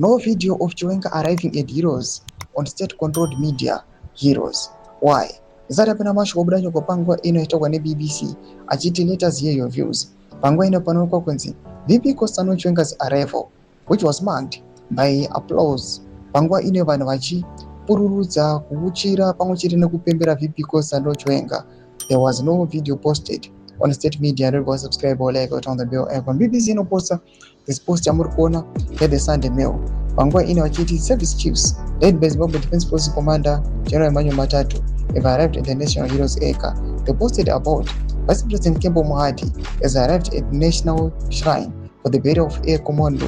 No video of Chiwenga arriving at Heroes on state-controlled media Heroes. Why? Zati apena masho kubuda nyoko pangwa ino itokwa ne BBC achiti let us hear your views. Pangwa ino panokuwa kwenzi VP Kostano Chiwenga's arrival, which was marked by applause. Pangwa ino vanhu vachi pururudza kuuchira pamwechete nekupembera VP Kostano Chiwenga. There was no video posted on state media. Don't go subscribe or like or turn the bell icon. BBC ino posta this post ya murikona ya the Sunday Mail. Pangwa ino vachiti service chiefs led by Zimbabwe Defense Forces Commander General Emmanuel Matatu have arrived at the National Heroes Acre. They posted about Vice President Kembo Mohadi has arrived at the National Shrine for the burial of Air Commando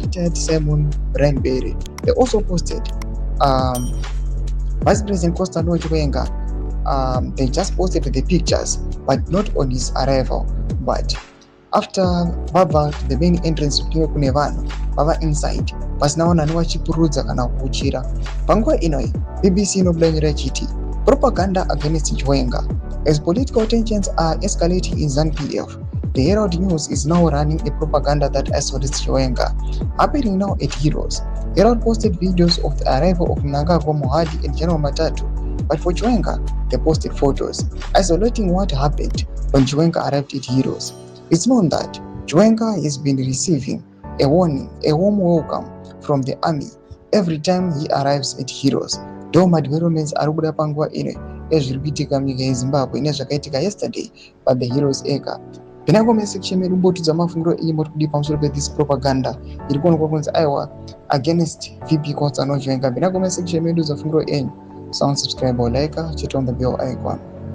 retired Simon Brandberry. They also posted Vice President Kostano Chiwenga. They just posted the pictures, but not on his arrival. But after Baba the main entrance to Kunevano, Baba inside, pasinaona ni wachipurudza kana kuchira. Panguwa inoi, BBC inoblanyira chiti propaganda against Chiwenga. As political tensions are escalating in ZANU-PF, the Herald News is now running a propaganda that isolates Chiwenga. Happening now at Heroes, Herald posted videos of the arrival of mnangagwa Mohadi and General Matatu, but for Chiwenga, they posted photos isolating what happened when Chiwenga arrived at Heroes. It's known that Chiwenga has been receiving a warm welcome from the army every time he arrives at Heroes. Though developments are kubuda panguwa ino ezviri kuitika munyika yeZimbabwe nezvakaitika yesterday by the Heroes Acre. Pinangome section medu mbotudza mafungiro iyi moti kudi pamusoro pe this propaganda iri kuonekwa kunzi aiwa against VP Kostano Chiwenga. Pinangome section medu dzafungiro enyu. Sound subscribe or like, hit on the bell icon.